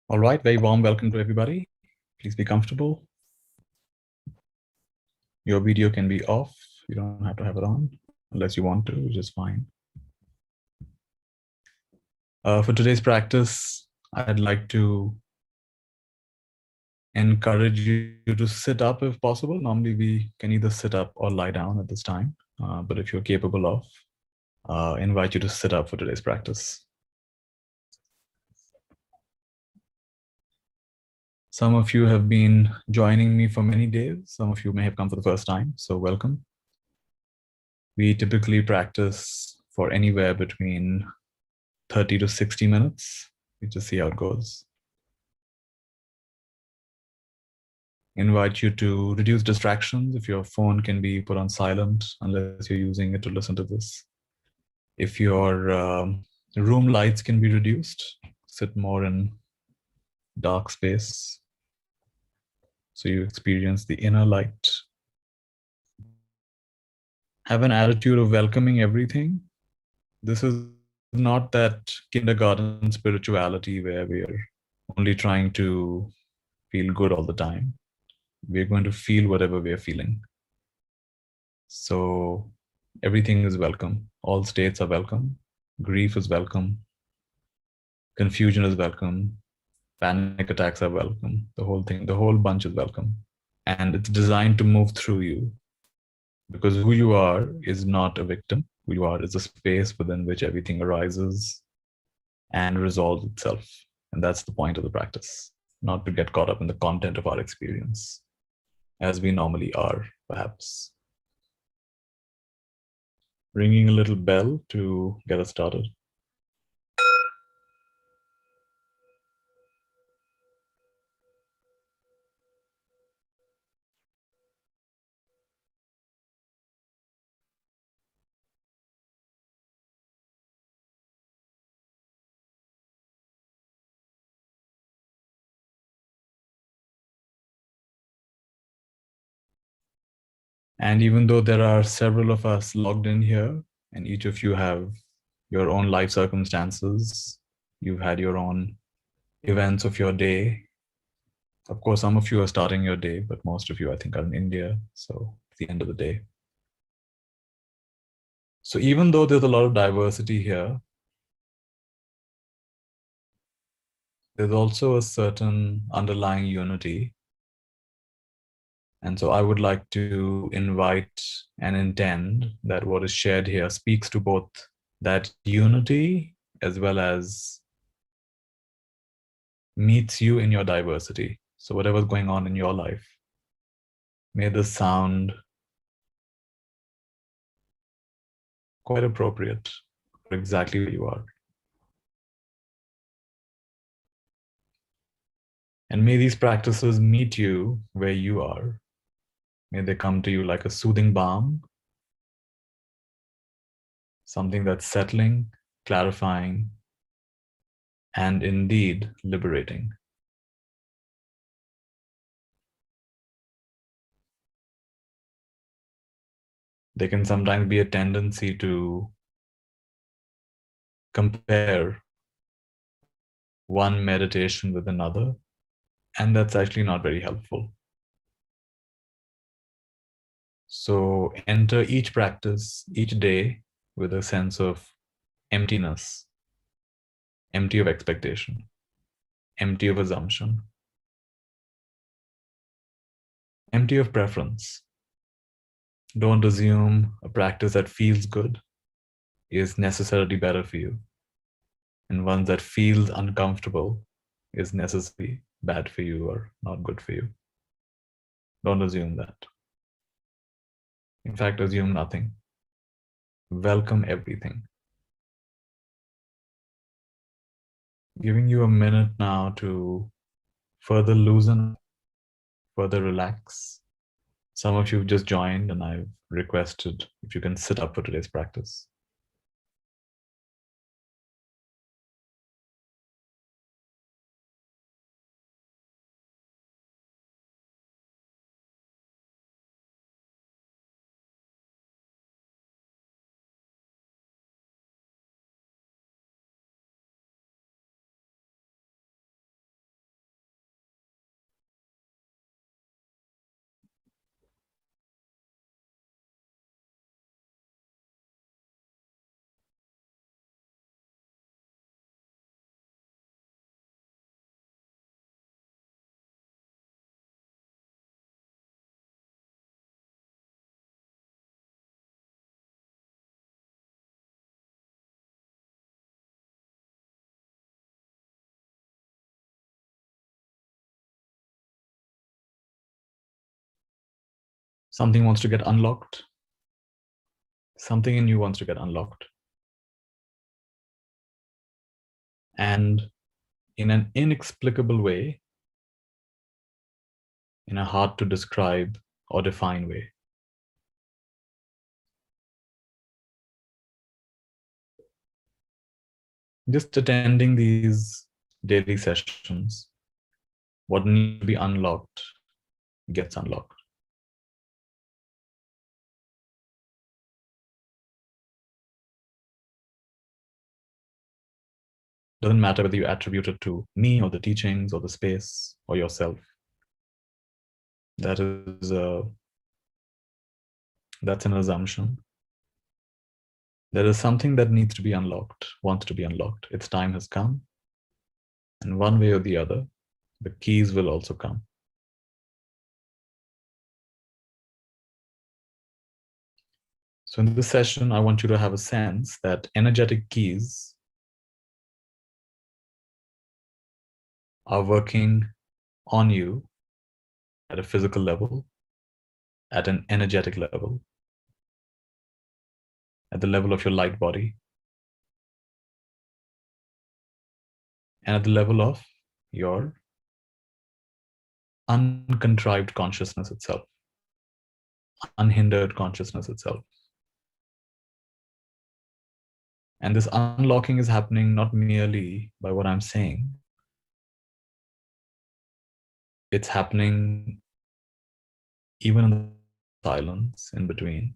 All right, very warm welcome to everybody. Please be comfortable. Your video can be off. You don't have to have it on unless you want to, which is fine. For today's practice, I'd like to encourage you to sit up if possible. Normally, we can either sit up or lie down at this time. But if you're capable of, invite you to sit up for today's practice. Some of you have been joining me for many days. Some of you may have come for the first time, so welcome. We typically practice for anywhere between 30 to 60 minutes. We just see how it goes. Invite you to reduce distractions. If your phone can be put on silent, unless you're using it to listen to this. If your room lights can be reduced, sit more in dark space, so you experience the inner light. Have an attitude of welcoming everything. This is not that kindergarten spirituality where we're only trying to feel good all the time. We're going to feel whatever we're feeling. So everything is welcome. All states are welcome. Grief is welcome. Confusion is welcome. Panic attacks are welcome. The whole thing, the whole bunch is welcome. And it's designed to move through you, because who you are is not a victim. Who you are is a space within which everything arises and resolves itself. And that's the point of the practice, not to get caught up in the content of our experience, as we normally are, perhaps. Ringing a little bell to get us started. And even though there are several of us logged in here, and each of you have your own life circumstances, you've had your own events of your day. Of course, some of you are starting your day, but most of you, I think, are in India. So it's the end of the day. So even though there's a lot of diversity here, there's also a certain underlying unity. And so I would like to invite and intend that what is shared here speaks to both that unity as well as meets you in your diversity. So whatever's going on in your life, may this sound quite appropriate for exactly where you are. And may these practices meet you where you are. May they come to you like a soothing balm, something that's settling, clarifying, and indeed liberating. There can sometimes be a tendency to compare one meditation with another, and that's actually not very helpful. So enter each practice, each day, with a sense of emptiness, empty of expectation, empty of assumption, empty of preference. Don't assume a practice that feels good is necessarily better for you, and one that feels uncomfortable is necessarily bad for you or not good for you. Don't assume that. In fact, assume nothing. Welcome everything. Giving you a minute now to further loosen, further relax. Some of you have just joined, and I've requested if you can sit up for today's practice. Something wants to get unlocked. Something in you wants to get unlocked. And in an inexplicable way, in a hard to describe or define way, just attending these daily sessions, what needs to be unlocked gets unlocked. Doesn't matter whether you attribute it to me or the teachings or the space or yourself. That's an assumption. There is something that needs to be unlocked, wants to be unlocked. Its time has come. And one way or the other, the keys will also come. So in this session, I want you to have a sense that energetic keys are working on you at a physical level, at an energetic level, at the level of your light body, and at the level of your uncontrived consciousness itself, unhindered consciousness itself. And this unlocking is happening not merely by what I'm saying, it's happening even in the silence in between.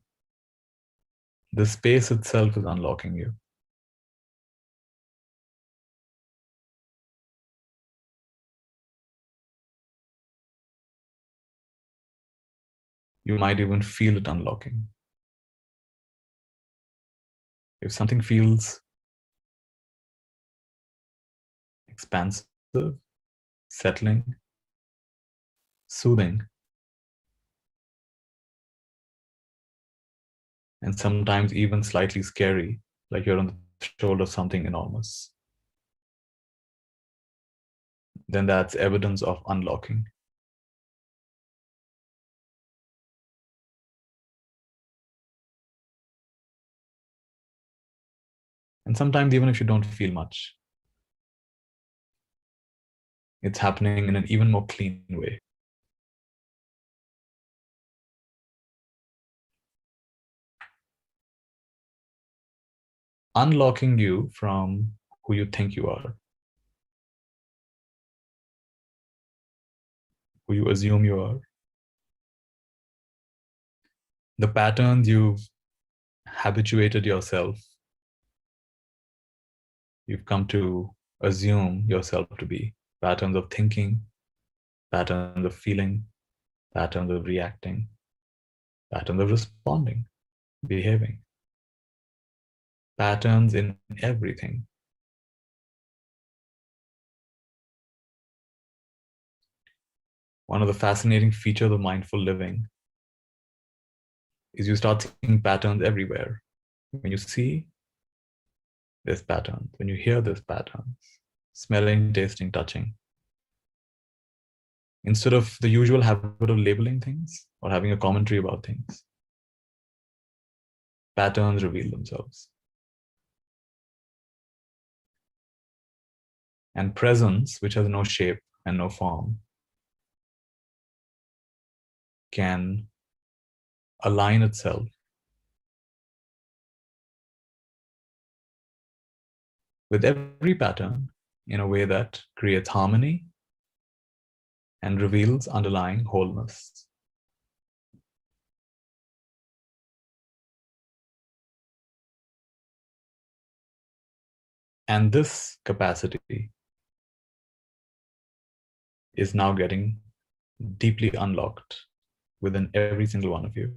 The space itself is unlocking you. You might even feel it unlocking. If something feels expansive, settling, soothing, and sometimes even slightly scary, like you're on the threshold of something enormous, then that's evidence of unlocking. And sometimes even if you don't feel much, it's happening in an even more clean way. Unlocking you from who you think you are, who you assume you are, the patterns you've habituated yourself, you've come to assume yourself to be, patterns of thinking, patterns of feeling, patterns of reacting, patterns of responding, behaving, patterns in everything. One of the fascinating features of mindful living is you start seeing patterns everywhere. When you see, there's patterns. When you hear, there's patterns. Smelling, tasting, touching. Instead of the usual habit of labeling things or having a commentary about things, patterns reveal themselves. And presence, which has no shape and no form, can align itself with every pattern in a way that creates harmony and reveals underlying wholeness. And this capacity is now getting deeply unlocked within every single one of you.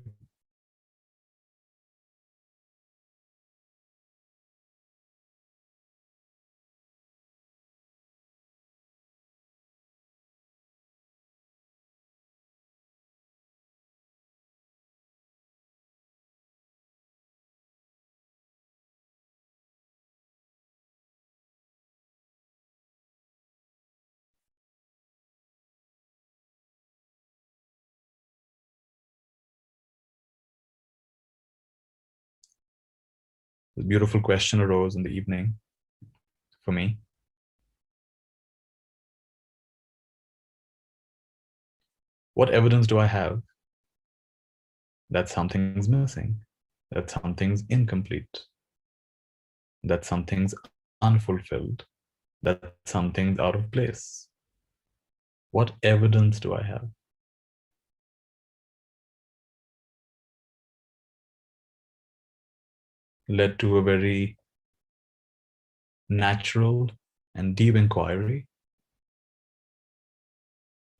This beautiful question arose in the evening for me. What evidence do I have that something's missing, that something's incomplete, that something's unfulfilled, that something's out of place? What evidence do I have? Led to a very natural and deep inquiry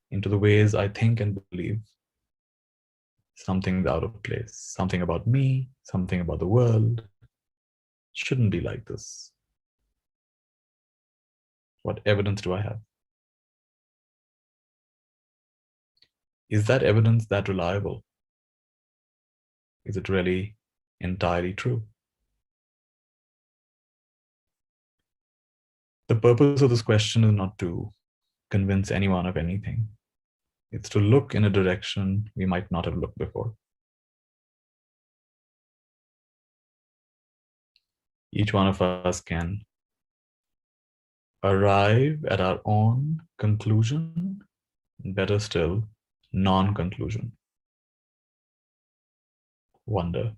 into the ways I think and believe. Something's out of place, something about me, something about the world shouldn't be like this. What evidence do I have? Is that evidence that reliable? Is it really entirely true? The purpose of this question is not to convince anyone of anything. It's to look in a direction we might not have looked before. Each one of us can arrive at our own conclusion, better still, non-conclusion. Wonder.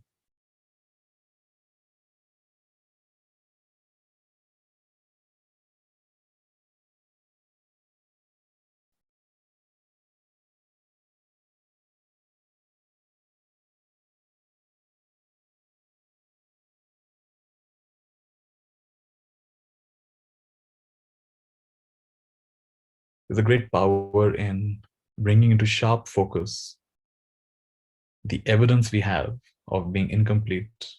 There's a great power in bringing into sharp focus the evidence we have of being incomplete,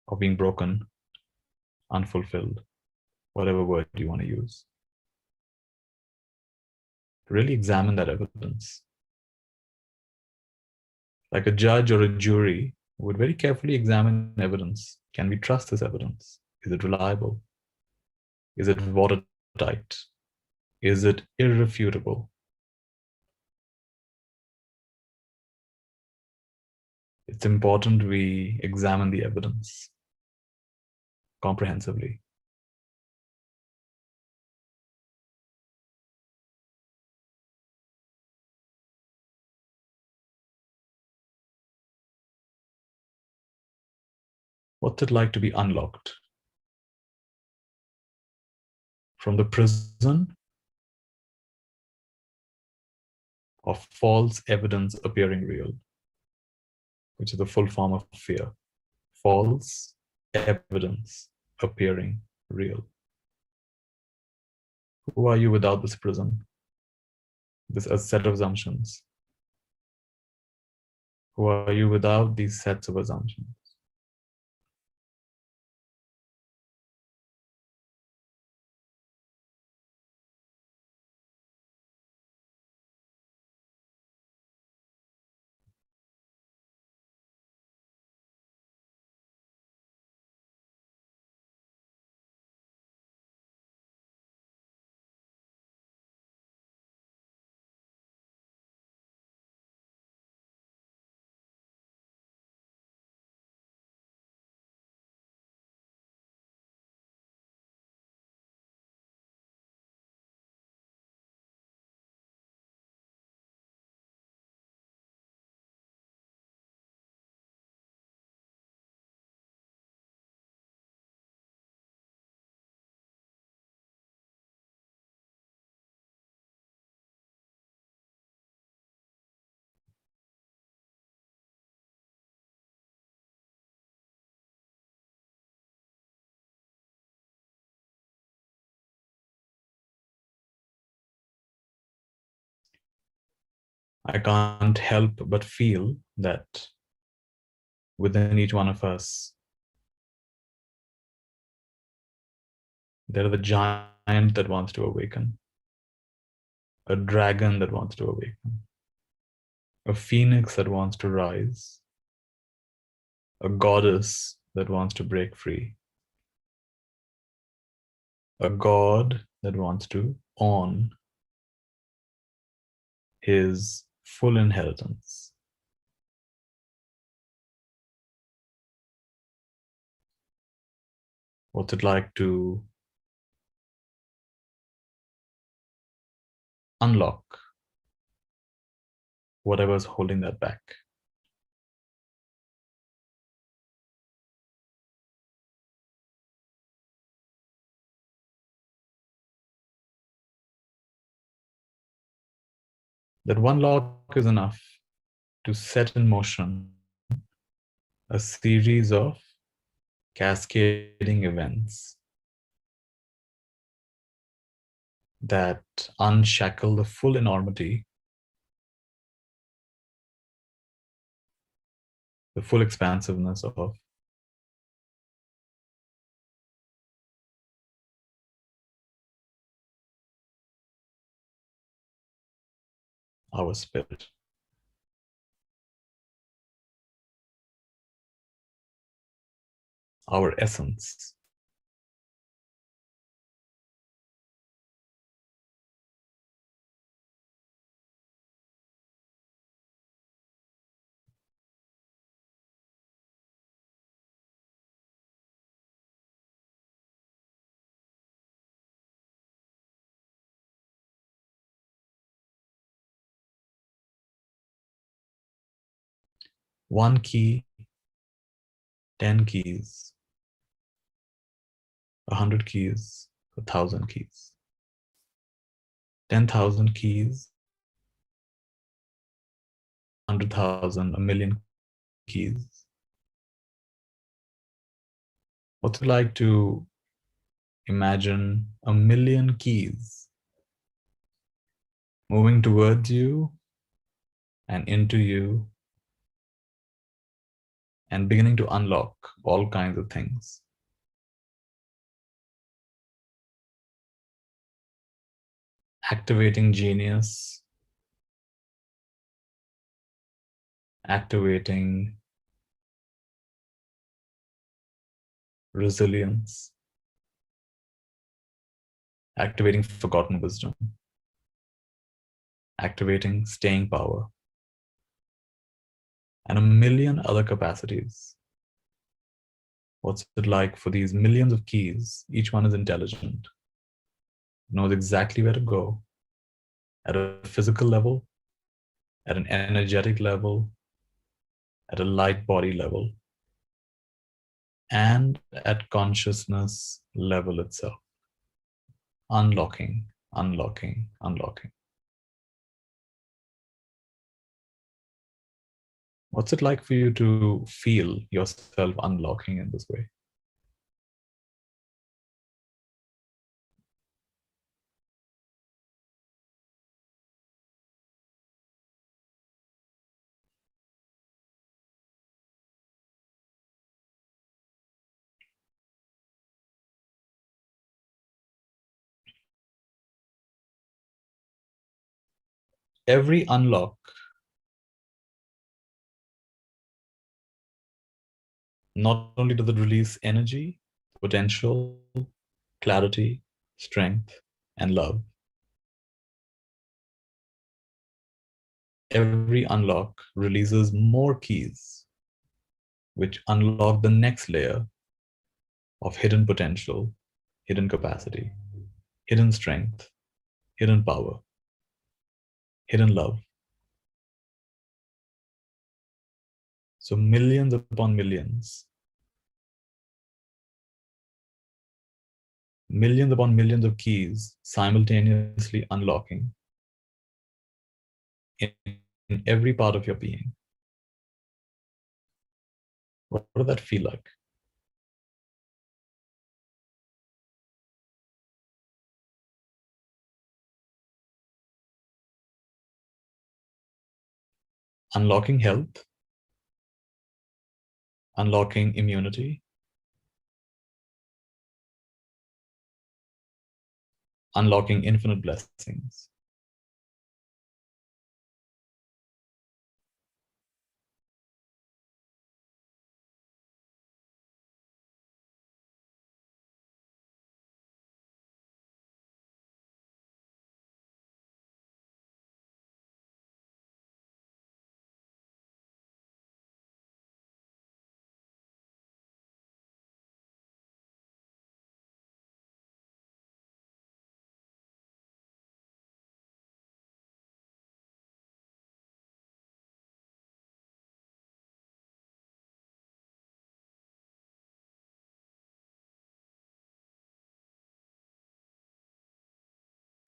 of being broken, unfulfilled, whatever word you want to use. Really examine that evidence. Like a judge or a jury would very carefully examine evidence. Can we trust this evidence? Is it reliable? Is it watertight? Is it irrefutable? It's important we examine the evidence comprehensively. What's it like to be unlocked from the prison of false evidence appearing real, which is the full form of fear? False evidence appearing real. Who are you without this prison? This set of assumptions. Who are you without these sets of assumptions? I can't help but feel that within each one of us, there is a giant that wants to awaken, a dragon that wants to awaken, a phoenix that wants to rise, a goddess that wants to break free, a god that wants to own his full inheritance. What's it like to unlock whatever's holding that back? That one lock is enough to set in motion a series of cascading events that unshackle the full enormity, the full expansiveness of our spirit. Our essence. One key, 10 keys, 100 keys, 1,000 keys, 10,000 keys, 100,000, a million keys. What's it like to imagine a million keys moving towards you and into you and beginning to unlock all kinds of things? Activating genius, activating resilience, activating forgotten wisdom, activating staying power, and a million other capacities. What's it like for these millions of keys? Each one is intelligent, knows exactly where to go at a physical level, at an energetic level, at a light body level, and at consciousness level itself. Unlocking, unlocking, unlocking. What's it like for you to feel yourself unlocking in this way? Every unlock not only does it release energy, potential, clarity, strength, and love, every unlock releases more keys, which unlock the next layer of hidden potential, hidden capacity, hidden strength, hidden power, hidden love. So millions upon millions of keys simultaneously unlocking in, in every part of your being. What does that feel like? Unlocking health, unlocking immunity, unlocking infinite blessings.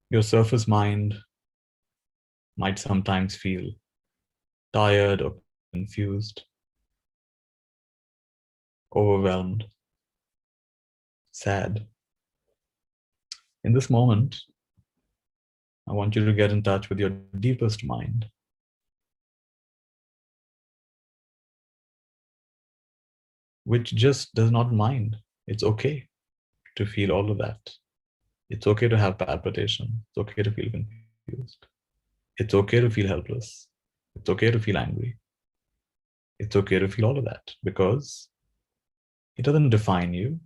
Your surface mind might sometimes feel tired or confused, overwhelmed, sad. In this moment, I want you to get in touch with your deepest mind, which just does not mind. It's okay to feel all of that. It's okay to have palpitation. It's okay to feel confused. It's okay to feel helpless. It's okay to feel angry. It's okay to feel all of that because it doesn't define you.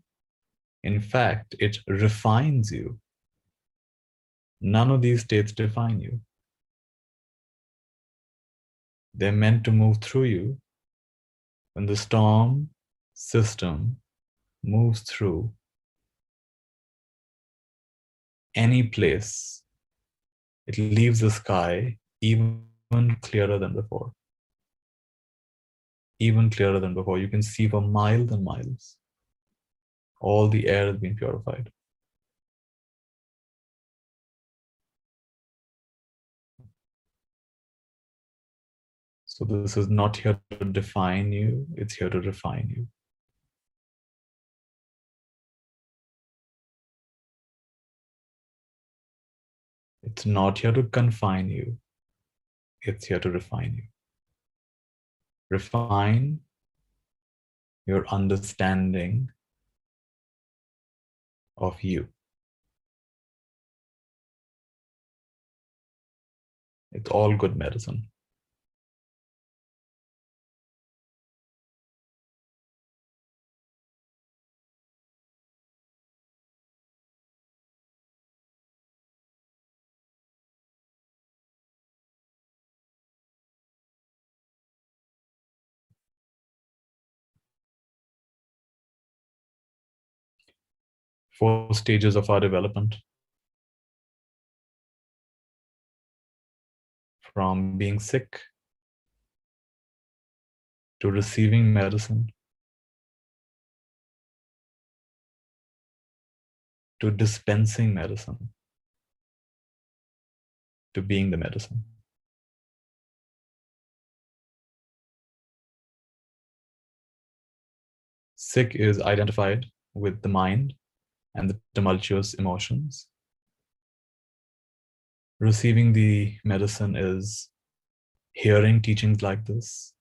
In fact, it refines you. None of these states define you. They're meant to move through you. When the storm system moves through any place, it leaves the sky even clearer than before. Even clearer than before. You can see for miles and miles. All the air has been purified. So this is not here to define you, it's here to refine you. It's not here to confine you, it's here to refine you. Refine your understanding of you. It's all good medicine. Four stages of our development. From being sick to receiving medicine to dispensing medicine to being the medicine. Sick is identified with the mind and the tumultuous emotions. Receiving the medicine is hearing teachings like this,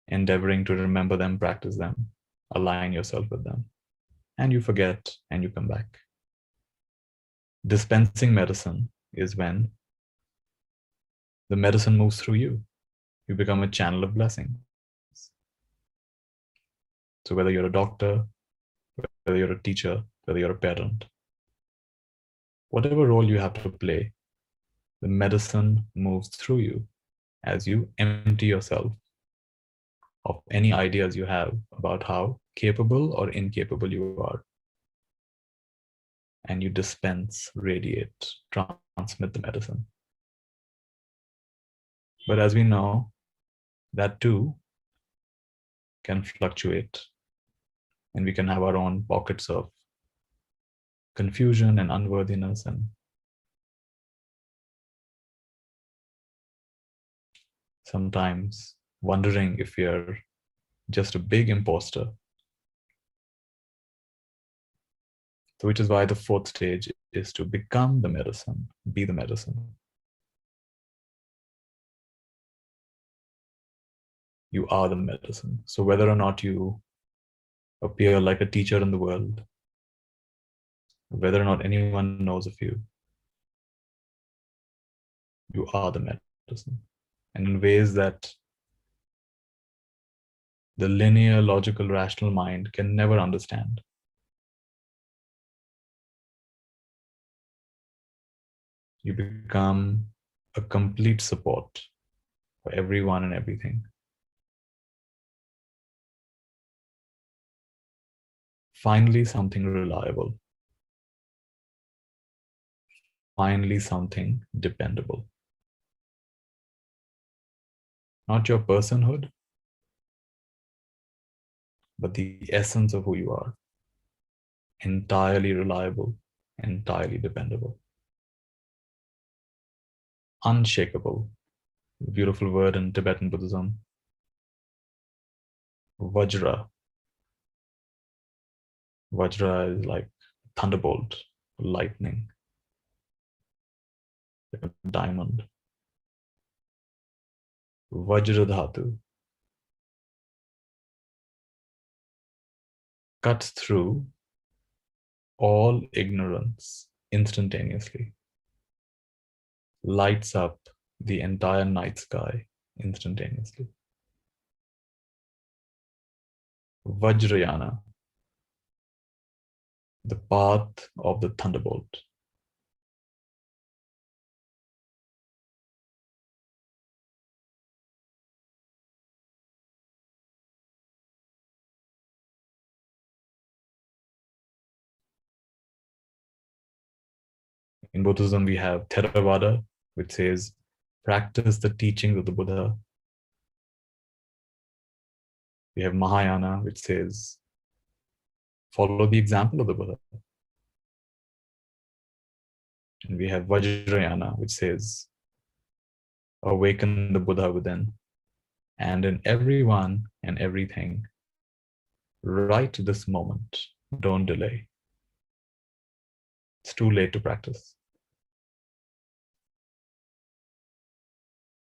endeavoring to remember them, practice them, align yourself with them, and you forget and you come back. Dispensing medicine is when the medicine moves through you. You become a channel of blessings. So whether you're a doctor, whether you're a teacher, whether you're a parent, whatever role you have to play, the medicine moves through you as you empty yourself of any ideas you have about how capable or incapable you are. And you dispense, radiate, transmit the medicine. But as we know, that too can fluctuate, and we can have our own pockets of confusion and unworthiness and sometimes wondering if you're just a big imposter. So which is why the fourth stage is to become the medicine, be the medicine. You are the medicine. So whether or not you appear like a teacher in the world, whether or not anyone knows of you, you are the medicine. And in ways that the linear, logical, rational mind can never understand. You become a complete support for everyone and everything. Finally, something reliable. Finally, something dependable. Not your personhood, but the essence of who you are. Entirely reliable, entirely dependable. Unshakable, beautiful word in Tibetan Buddhism. Vajra. Vajra is like thunderbolt, lightning, like a diamond. Vajradhatu cuts through all ignorance instantaneously, lights up the entire night sky instantaneously. Vajrayana, the path of the thunderbolt. In Buddhism, we have Theravada, which says, practice the teachings of the Buddha. We have Mahayana, which says, follow the example of the Buddha. And we have Vajrayana, which says, awaken the Buddha within. And in everyone and everything, right this moment, don't delay. It's too late to practice.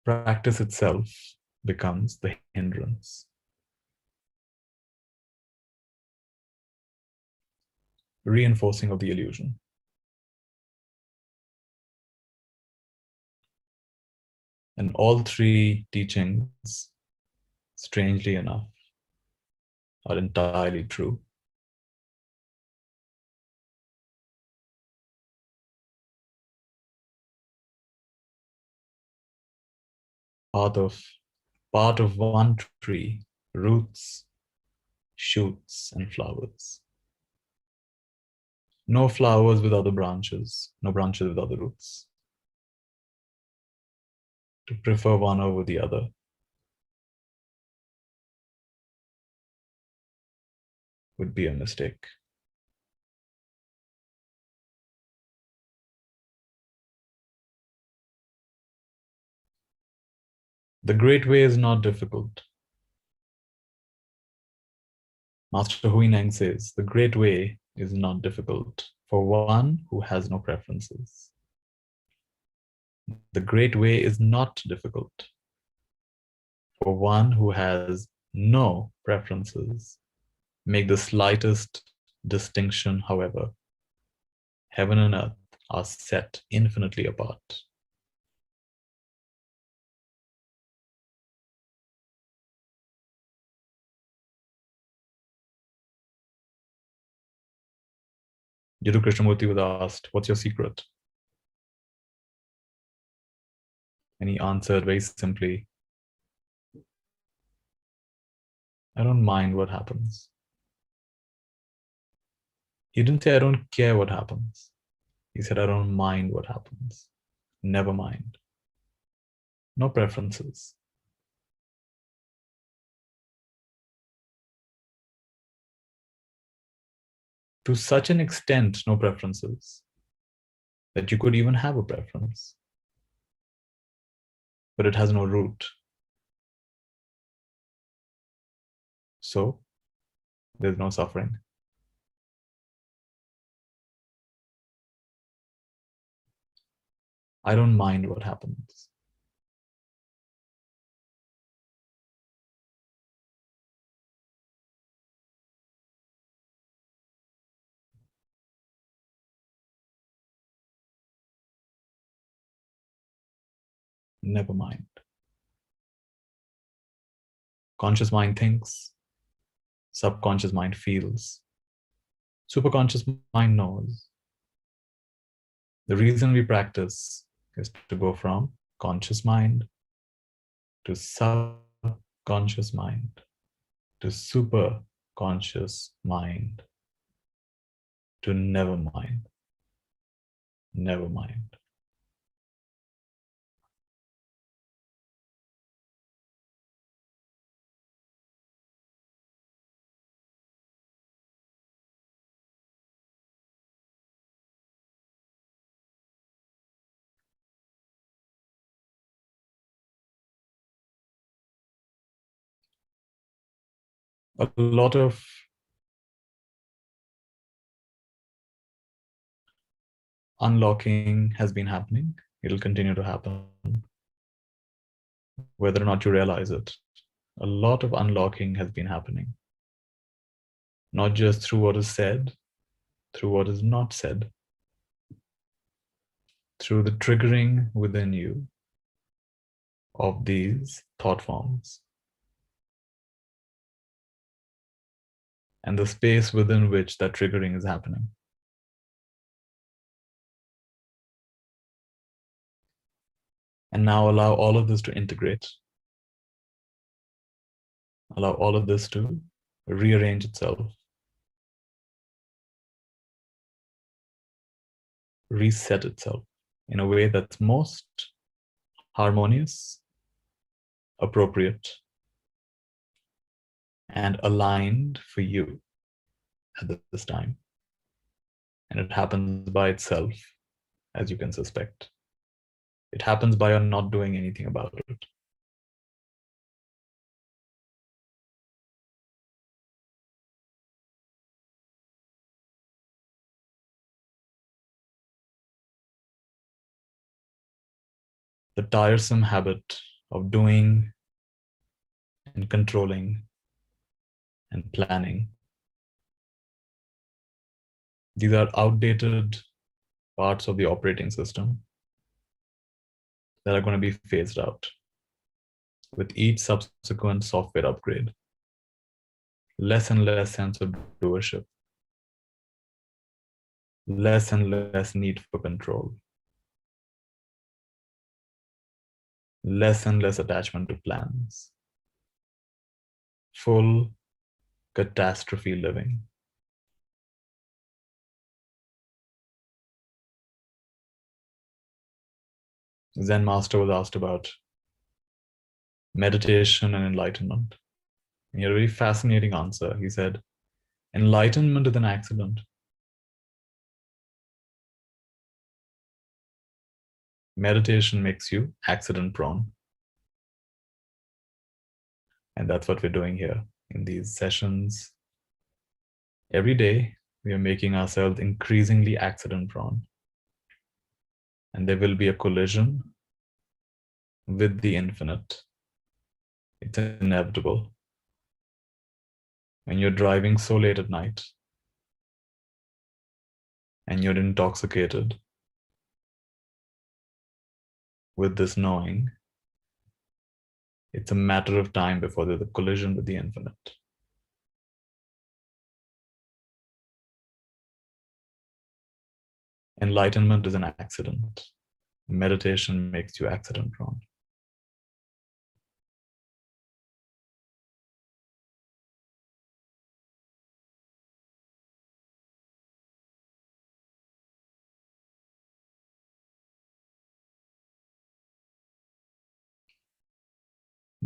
Practice itself becomes the hindrance. Reinforcing of the illusion. And all three teachings, strangely enough, are entirely true. Part of one tree, roots, shoots, and flowers. No flowers without the branches, no branches without the roots. To prefer one over the other would be a mistake. The great way is not difficult. Master Huineng says, the great way is not difficult for one who has no preferences. The great way is not difficult for one who has no preferences. Make the slightest distinction, however. Heaven and earth are set infinitely apart. Jiddu Krishnamurti was asked, what's your secret? And he answered very simply, I don't mind what happens. He didn't say, I don't care what happens. He said, I don't mind what happens. Never mind. No preferences. To such an extent, no preferences, that you could even have a preference, but it has no root. So there's no suffering. I don't mind what happens. Never mind. Conscious mind thinks, subconscious mind feels, superconscious mind knows. The reason we practice is to go from conscious mind to subconscious mind to superconscious mind to never mind. Never mind. A lot of unlocking has been happening. It'll continue to happen, whether or not you realize it. A lot of unlocking has been happening, not just through what is said, through what is not said, through the triggering within you of these thought forms and the space within which that triggering is happening. And now allow all of this to integrate. Allow all of this to rearrange itself, reset itself in a way that's most harmonious, appropriate, and aligned for you at this time. And it happens by itself, as you can suspect. It happens by your not doing anything about it. The tiresome habit of doing and controlling and planning. These are outdated parts of the operating system that are going to be phased out with each subsequent software upgrade. Less and less sense of doership, less and less need for control, less and less attachment to plans, full catastrophe living. Zen master was asked about meditation and enlightenment. And he had a very fascinating answer. He said, enlightenment is an accident. Meditation makes you accident prone. And that's what we're doing here in these sessions. Every day, we are making ourselves increasingly accident prone. And there will be a collision with the infinite. It's inevitable. When you're driving so late at night and you're intoxicated with this knowing, it's a matter of time before there's a collision with the infinite. Enlightenment is an accident. Meditation makes you accident prone.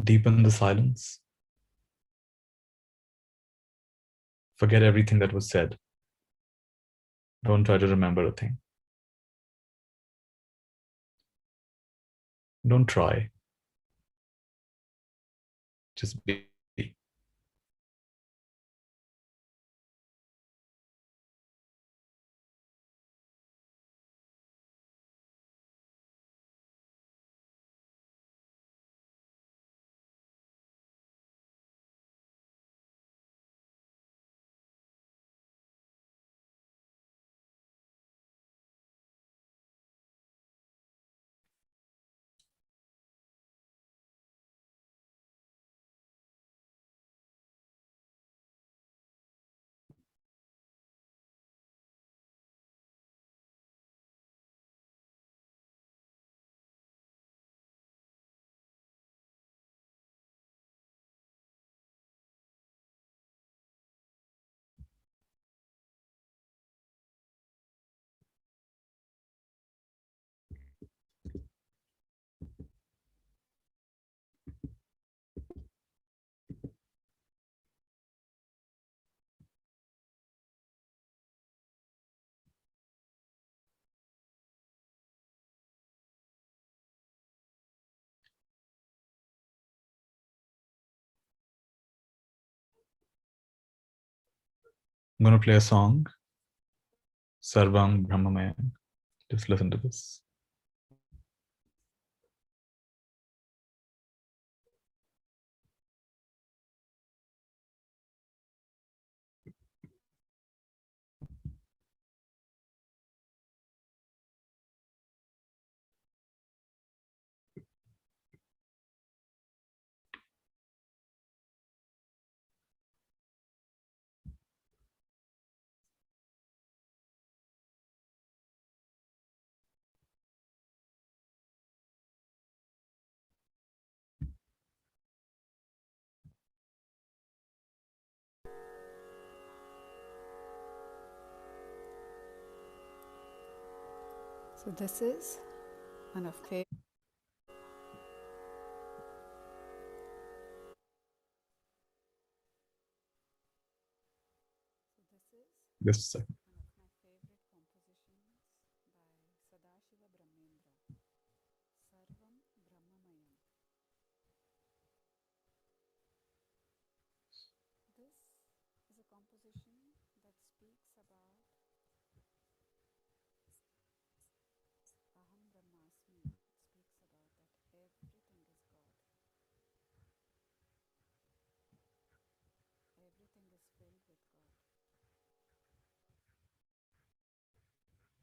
Deepen the silence. Forget everything that was said. Don't try to remember a thing. Don't try. Just be. I'm going to play a song, Sarvam Brahmamayam. Just listen to this. So this is one of favorite. So this is Just a second. one of my favorite compositions by Sadashiva Brahmendra. Sarvam Brahmamayam. This is a composition that speaks about Aham Brahmasmi. It speaks about that everything is God.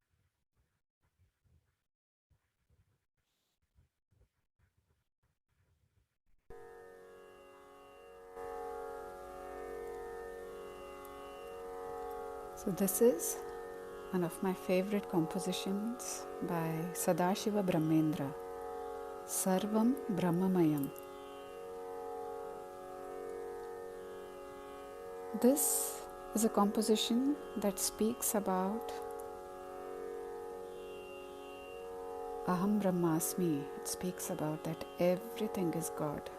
Everything is filled with God. So this is one of my favorite compositions by Sadashiva Brahmendra. Sarvam Brahmamayam. This is a composition that speaks about Aham Brahmasmi. It speaks about that everything is God.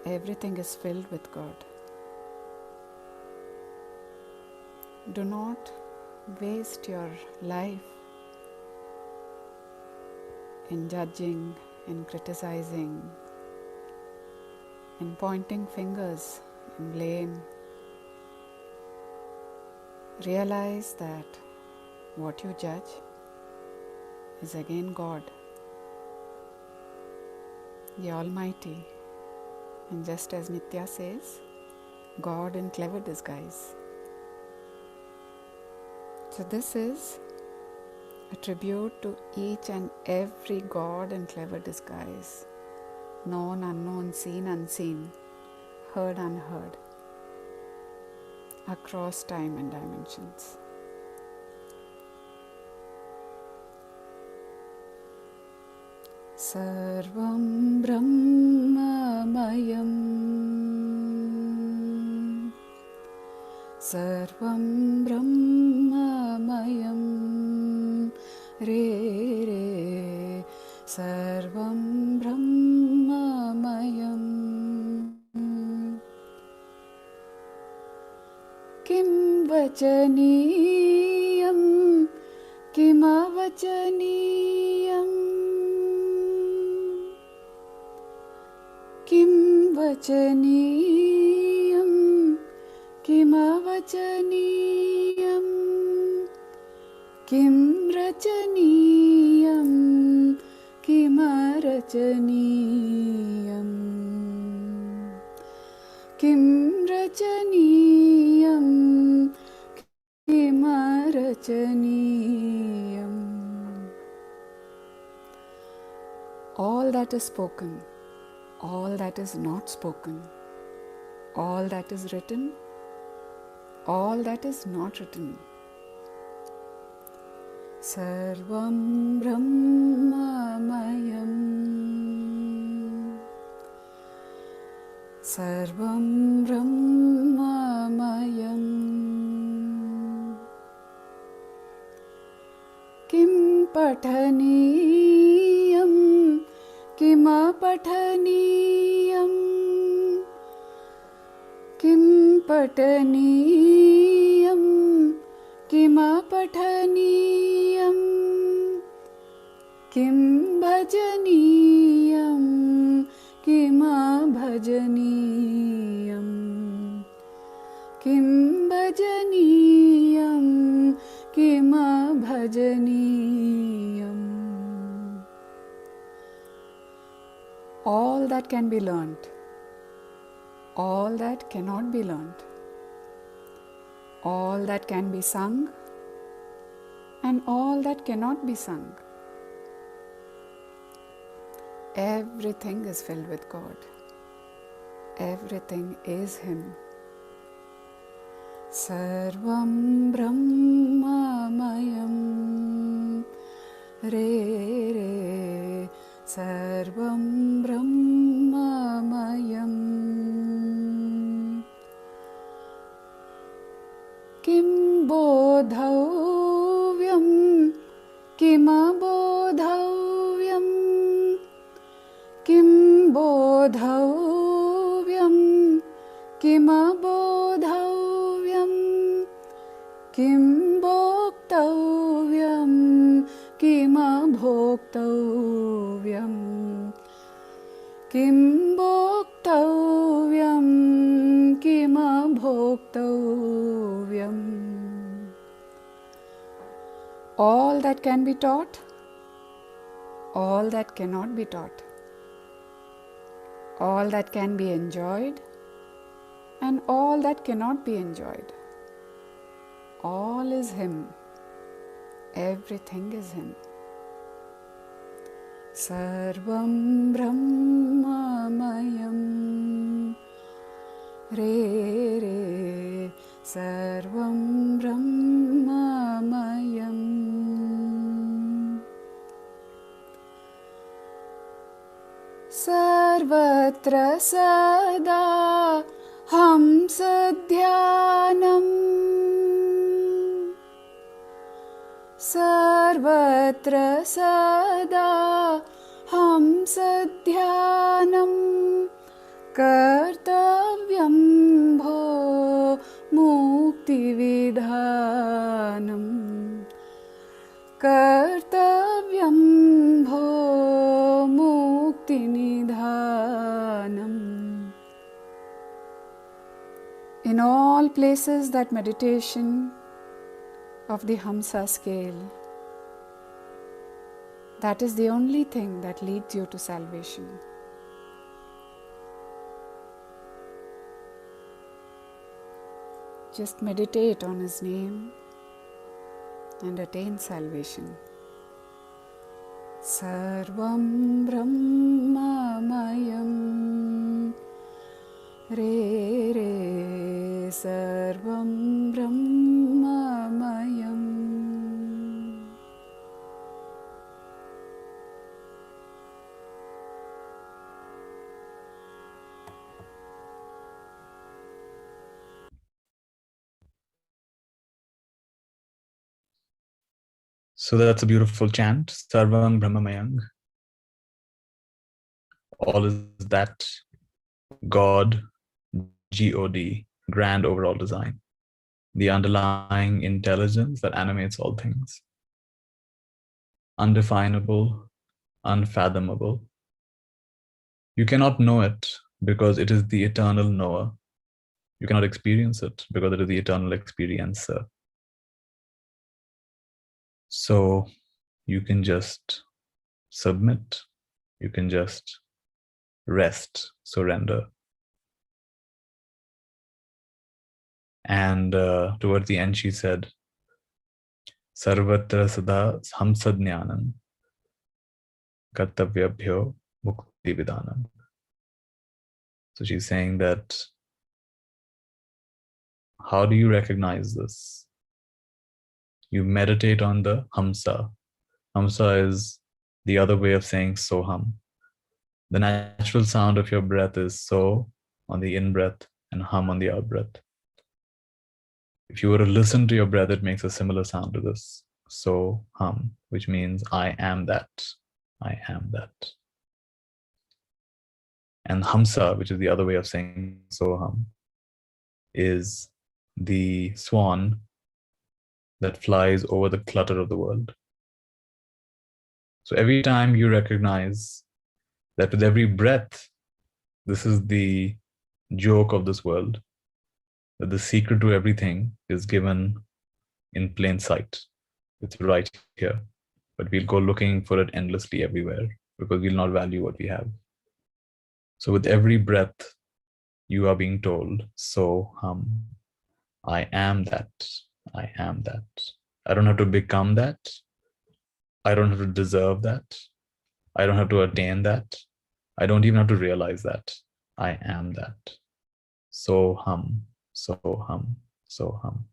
Everything is filled with God. Do not waste your life in judging, in criticizing, in pointing fingers, in blame. Realize that what you judge is again God, the Almighty. And just as Nithya says, God in clever disguise. So this is a tribute to each and every God in clever disguise. Known, unknown, seen, unseen, heard, unheard, across time and dimensions. Sarvam Brahmamayam. Sarvam Brahmamayam. Re Re. Sarvam Brahmamayam. Kim Vachaniyam. Kim Avachaniyam. Kim Vachaniyam. Kim Avachaniyam. Kim Rachaniyam. Kim Arachaniyam. Kim Rachaniyam. Kim Arachaniyam. All that is spoken, all that is not spoken, all that is written, all that is not written. Sarvam Brahmamayam. Sarvam Brahmamayam. Kim Pathaniyam. Kim Pathaniyam. Kim Pathaniyam. Kim Pathaniyam. Kim Bhajaniyam. Kim bhajaniyam, kim bhajaniyam. All that can be learnt, all that cannot be learnt, all that can be sung, and all that cannot be sung. Everything is filled with God. Everything is Him. Sarvam Brahmamayam. Re Re. Sarvam Brahmamayam. Kim bodhavyam. Kim abodhavyam. Kim bodhavyam, kim abodhavyam, kim bhoktavyam, kim abhoktavyam, kim bhoktavyam, kim abhoktavyam. All that can be taught, all that cannot be taught. All that can be enjoyed and all that cannot be enjoyed. All is Him. Everything is Him. Sarvam Brahmamayam. Re Re. Sarvam Brahmamayam. Sarvatra sada Hamsa dhyanam. Sarvatra sada Hamsa dhyanam. Kartavyam bho mukti vidhanam. Kartavyam bho mukti nidhanam. In all places that meditation of the Hamsa scale, that is the only thing that leads you to salvation. Just meditate on His name and attain salvation. Sarvam Brahmamayam. Re Re. Sarvam Brahmamayam. So that's a beautiful chant, Sarvam Brahmamayang. All is that God, G-O-D, grand overall design, the underlying intelligence that animates all things. Undefinable, unfathomable. You cannot know it because it is the eternal knower. You cannot experience it because it is the eternal experiencer. So you can just submit, you can just rest, surrender. And toward the end, she said, Sarvatra sada hamsa jnanam kartavyabhyo mukti vidhanam. So she's saying that, how do you recognize this? You meditate on the Hamsa. Hamsa is the other way of saying Soham. The natural sound of your breath is So on the in-breath and Hum on the out-breath. If you were to listen to your breath, it makes a similar sound to this. So Hum, which means I am that. I am that. And Hamsa, which is the other way of saying Soham, is the swan that flies over the clutter of the world. So every time you recognize that with every breath, this is the joke of this world, that the secret to everything is given in plain sight. It's right here. But we'll go looking for it endlessly everywhere because we'll not value what we have. So with every breath, you are being told, so hum, I am that. I am that. I don't have to become that. I don't have to deserve that. I don't have to attain that. I don't even have to realize that. I am that. So hum, so hum, so hum.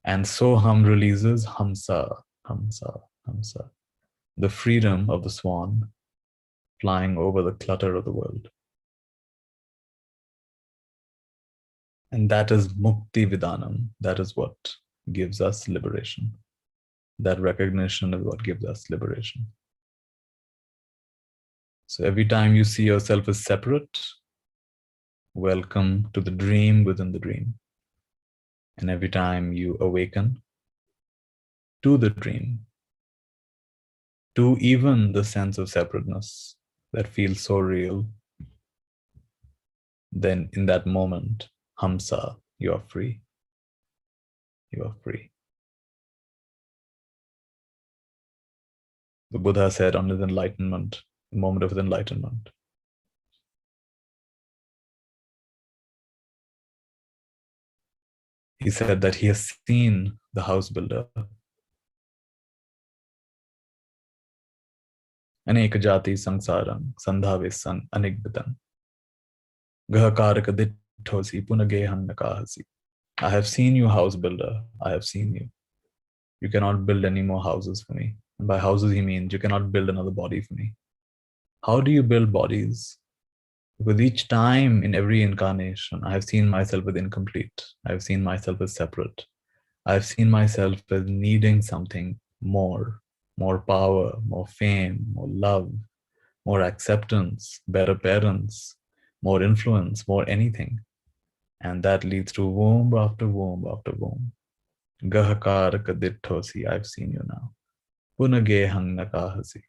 And so hum releases Hamsa, Hamsa, Hamsa, the freedom of the swan flying over the clutter of the world. And that is Mukti Vidanam. That is what gives us liberation. That recognition is what gives us liberation. So every time you see yourself as separate, welcome to the dream within the dream. And every time you awaken to the dream, to even the sense of separateness that feels so real, then in that moment, Hamsa, you are free. You are free. The Buddha said on his enlightenment, the moment of his enlightenment, he said that he has seen the house builder. Anek jati sangsarang sandhavesan anekbitan. Gahakaraka dithosi punageham nakahasi. I have seen you, house builder. I have seen you. You cannot build any more houses for me. And by houses, he means you cannot build another body for me. How do you build bodies? Because each time in every incarnation, I have seen myself as incomplete. I have seen myself as separate. I've seen myself as needing something more power, more fame, more love, more acceptance, better parents, more influence, more anything. And that leads to womb after womb after womb. Gahakaraka dithosi, I've seen you now. Punagehang nakahasi.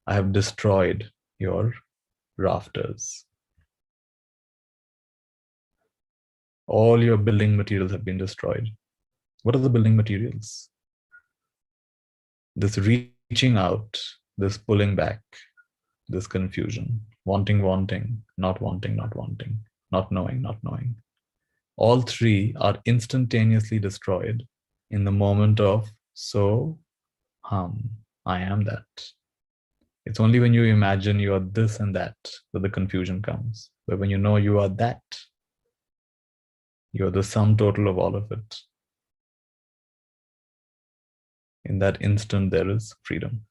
I have destroyed your rafters. All your building materials have been destroyed. What are the building materials? This reaching out, this pulling back, this confusion, wanting, not wanting, not knowing. All three are instantaneously destroyed in the moment of so hum, I am that. It's only when you imagine you are this and that the confusion comes. But when you know you are that, you're the sum total of all of it. In that instant, there is freedom.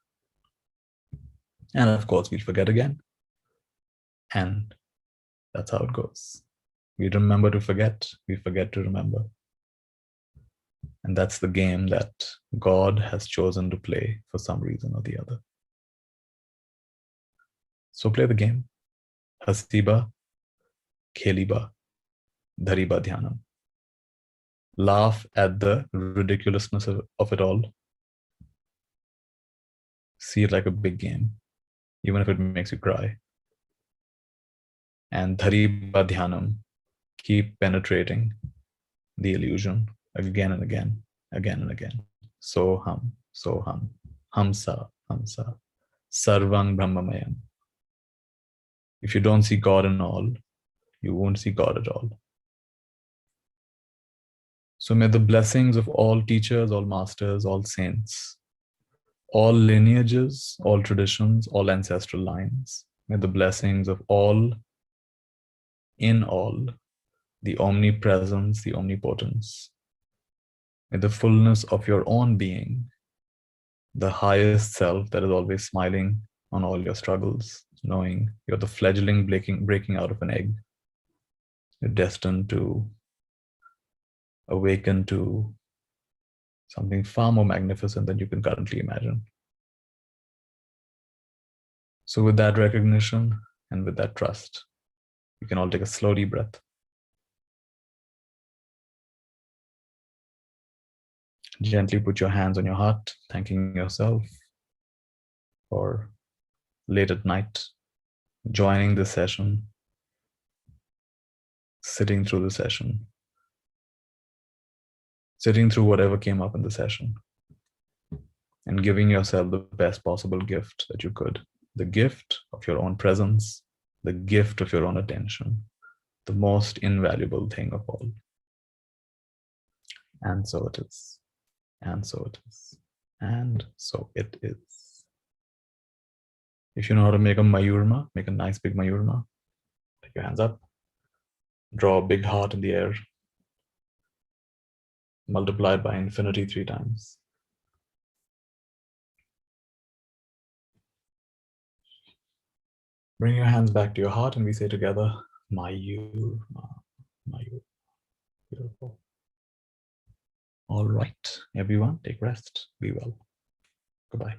And of course, we forget again. And that's how it goes. We remember to forget, we forget to remember. And that's the game that God has chosen to play for some reason or the other. So play the game. Hasiba, Kheliba, Dhariba Dhyanam. Laugh at the ridiculousness of it all. See it like a big game, even if it makes you cry. And Dhariba Dhyanam, keep penetrating the illusion again and again, again and again. So hum, Hamsa, Hamsa, Sarvang Brahmamayam. If you don't see God in all, you won't see God at all. So may the blessings of all teachers, all masters, all saints, all lineages, all traditions, all ancestral lines, may the blessings of all, in all, the omnipresence, the omnipotence, may the fullness of your own being, the highest self that is always smiling on all your struggles, knowing you're the fledgling breaking out of an egg. You're destined to awaken to something far more magnificent than you can currently imagine. So with that recognition and with that trust, you can all take a slow deep breath. Gently put your hands on your heart, thanking yourself for late at night joining this session. sitting through the session, sitting through whatever came up in the session, and giving yourself the best possible gift that you could. The gift of your own presence, the gift of your own attention, the most invaluable thing of all. And so it is. And so it is. And so it is. If you know how to make a mayurma, make a nice big mayurma, take your hands up, draw a big heart in the air, multiply it by infinity 3 times. Bring your hands back to your heart and we say together, Mayurma, Mayurma. Beautiful. All right, everyone, take rest. Be well. Goodbye.